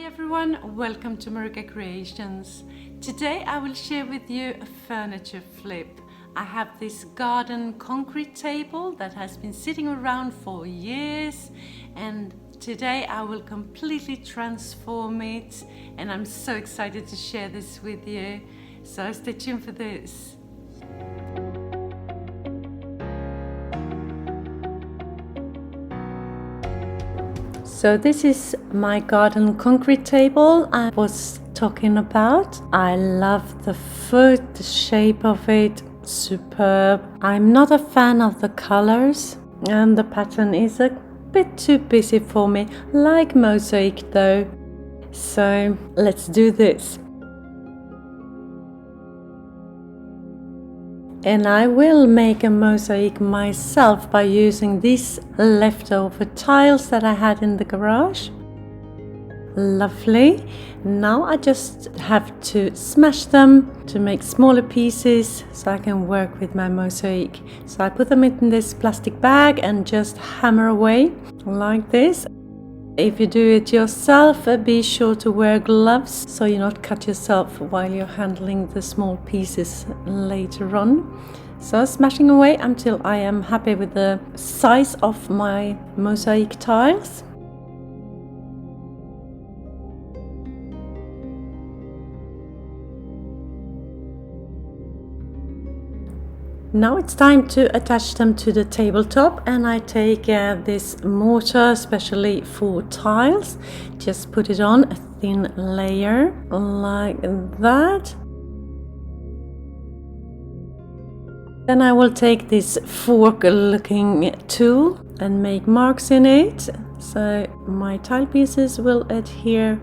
everyone, welcome to MarikaCreations. Today I will share with you a furniture flip. I have this garden concrete table that has been sitting around for years, and today I will completely transform it, and I'm so excited to share this with you. So stay tuned for this. So this is my garden concrete table I was talking about. I love the foot, the shape of it, superb. I'm not a fan of the colors and the pattern is a bit too busy for me, like mosaic though. So let's do this. And I will make a mosaic myself by using these leftover tiles that I had in the garage. Lovely. Now I just have to smash them to make smaller pieces so I can work with my mosaic. So I put them in this plastic bag and just hammer away like this. If you do it yourself, be sure to wear gloves so you not cut yourself while you're handling the small pieces later on. So smashing away until I am happy with the size of my mosaic tiles. Now it's time to attach them to the tabletop, and I take this mortar especially for tiles. Just put it on a thin layer like that. Then I will take this fork looking tool and make marks in it so my tile pieces will adhere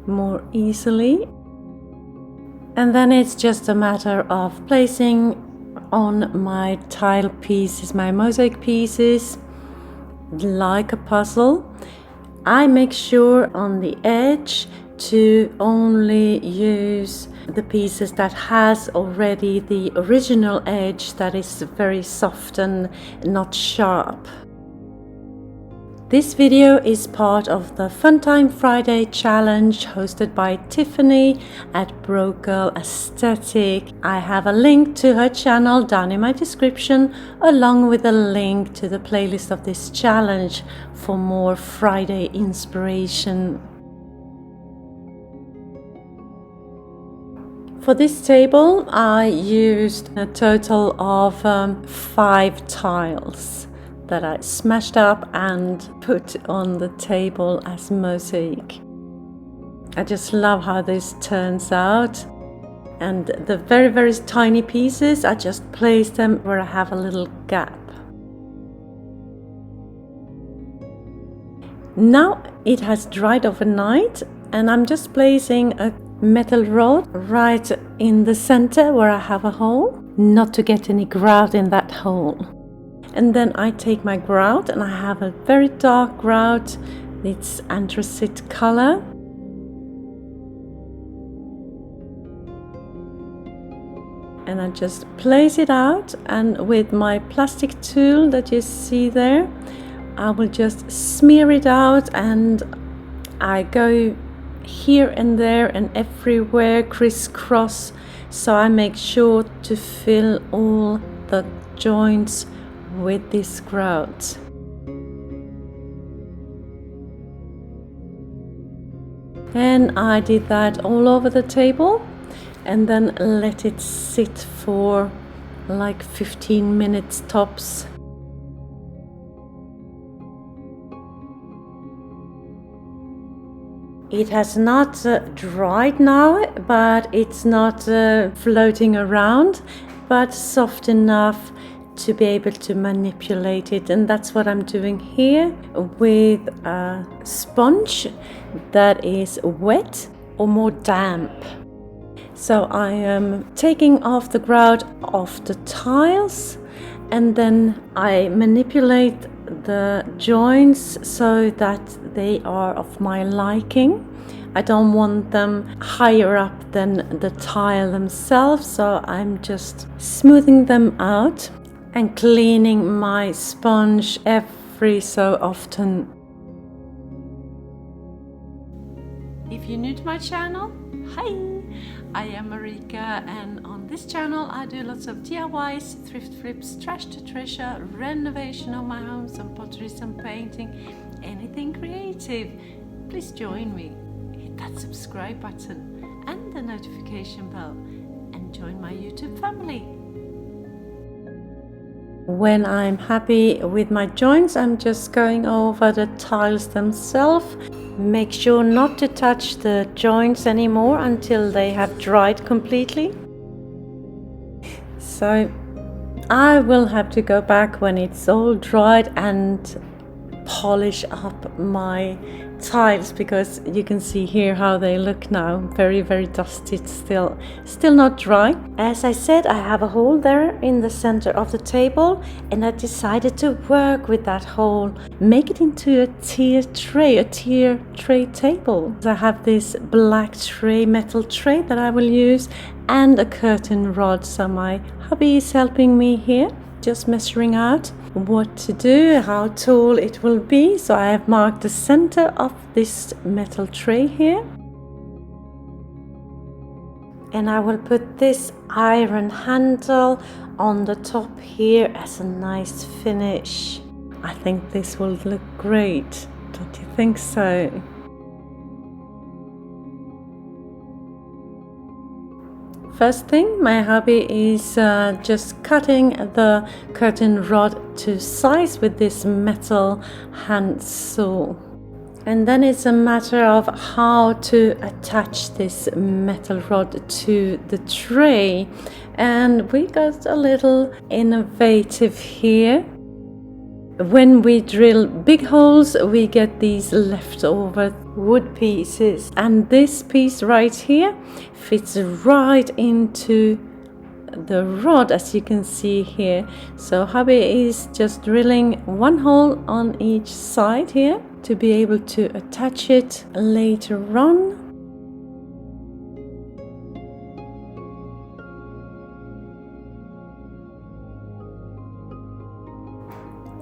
more easily. And then it's just a matter of placing on my tile pieces, my mosaic pieces, like a puzzle. I make sure on the edge to only use the pieces that has already the original edge that is very soft and not sharp. This video is part of the FUNTIME Friday challenge hosted by Tiffany at Broke Girl Aesthetic. I have a link to her channel down in my description, along with a link to the playlist of this challenge for more Friday inspiration. For this table, I used a total of 5 tiles that I smashed up and put on the table as mosaic. I just love how this turns out. And the very tiny pieces, I just place them where I have a little gap. Now it has dried overnight, and I'm just placing a metal rod right in the center where I have a hole, not to get any grout in that hole. And then I take my grout, and I have a very dark grout. It's anthracite color. And I just place it out, and with my plastic tool that you see there, I will just smear it out, and I go here and there and everywhere, crisscross, so I make sure to fill all the joints with this grout. And I did that all over the table, and then let it sit for like 15 minutes tops. It has not dried now, but it's not floating around, but soft enough to be able to manipulate it. And that's what I'm doing here with a sponge that is wet or more damp. So I am taking off the grout off the tiles, and then I manipulate the joints so that they are of my liking. I don't want them higher up than the tile themselves, so I'm just smoothing them out and cleaning my sponge every so often. If you're new to my channel, hi! I am Marika, and on this channel I do lots of DIYs, thrift flips, trash to treasure, renovation of my home, some pottery, some painting, anything creative. Please join me. Hit that subscribe button and the notification bell and join my YouTube family. When I'm happy with my joints, I'm just going over the tiles themselves. Make sure not to touch the joints anymore until they have dried completely. So I will have to go back when it's all dried and polish up my tiles, because you can see here how they look now. Very dusty. It's still not dry. As I said, I have a hole there in the center of the table, and I decided to work with that hole, make it into a tier tray table. I have this black tray, metal tray that I will use, and a curtain rod. So my hubby is helping me here, just measuring out what to do, how tall it will be. So I have marked the center of this metal tray here, and I will put this iron handle on the top here as a nice finish. I think this will look great, don't you think so? First thing, my hubby is just cutting the curtain rod to size with this metal hand saw. And then it's a matter of how to attach this metal rod to the tray. And we got a little innovative here. When we drill big holes, we get these leftover wood pieces, and this piece right here fits right into the rod, as you can see here. So hubby is just drilling one hole on each side here to be able to attach it later on.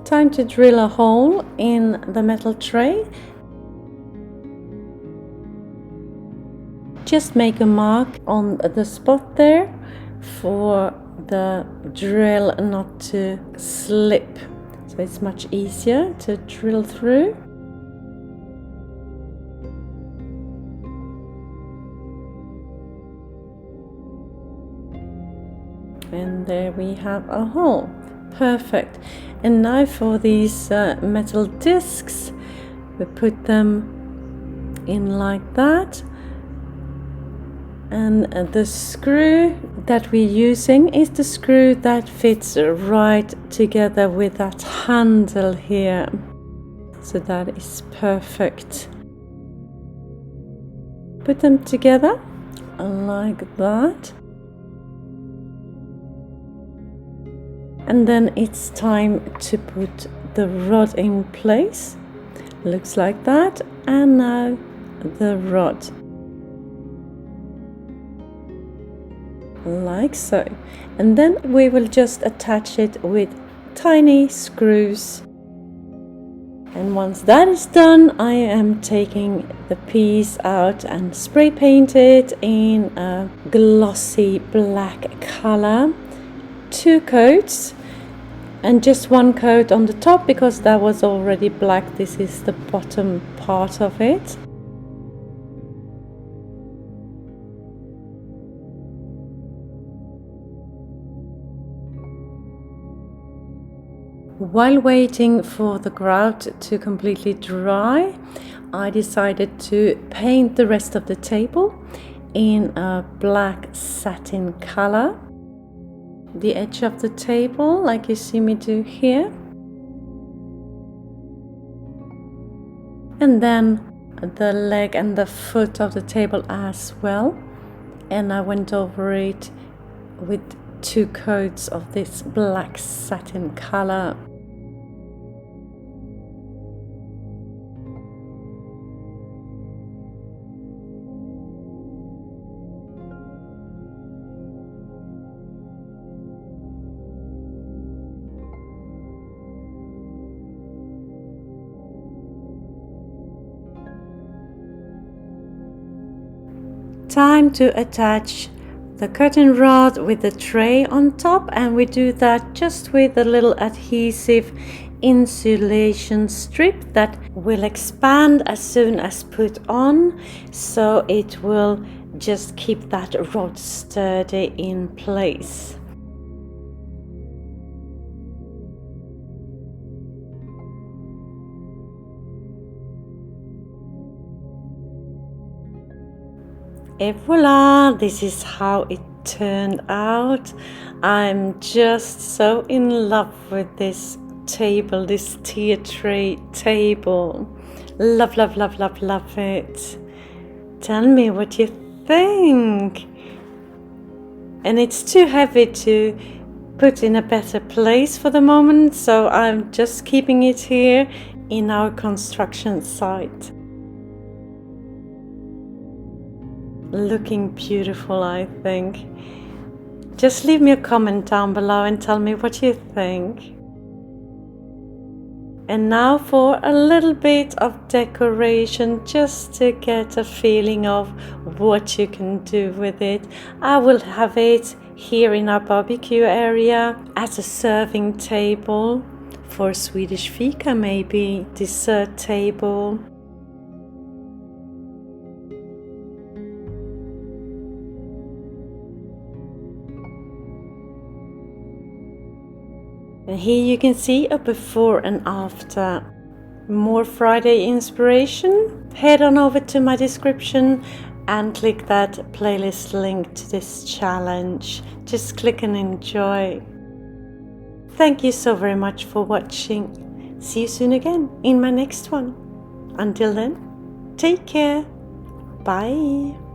Time to drill a hole in the metal tray. Just make a mark on the spot there for the drill not to slip, so it's much easier to drill through. And there we have a hole. Perfect. And now for these metal discs, we put them in like that. And the screw that we're using is the screw that fits right together with that handle here. So that is perfect. Put them together like that. And then it's time to put the rod in place. Looks like that. And now the rod. Like so. And then we will just attach it with tiny screws. And once that is done, I am taking the piece out and spray paint it in a glossy black color. 2 coats. And just 1 coat on the top, because that was already black. This is the bottom part of it. While waiting for the grout to completely dry, I decided to paint the rest of the table in a black satin color. The edge of the table, like you see me do here. And then the leg and the foot of the table as well. And I went over it with 2 coats of this black satin color. time to attach the curtain rod with the tray on top, and we do that just with a little adhesive insulation strip that will expand as soon as put on, so it will just keep that rod sturdy in place. Et voila, this is how it turned out. I'm just so in love with this table, this tea tray table. Love, love, love, love, love it. Tell me what you think. And it's too heavy to put in a better place for the moment, so I'm just keeping it here in our construction site. Looking beautiful, I think. Just leave me a comment down below and tell me what you think. And now for a little bit of decoration, just to get a feeling of what you can do with it. I will have it here in our barbecue area as a serving table for Swedish fika, maybe dessert table. And here you can see a before and after. More Friday inspiration? Head on over to my description and click that playlist link to this challenge. Just click and enjoy. Thank you so very much for watching. See you soon again in my next one. Until then, take care. Bye.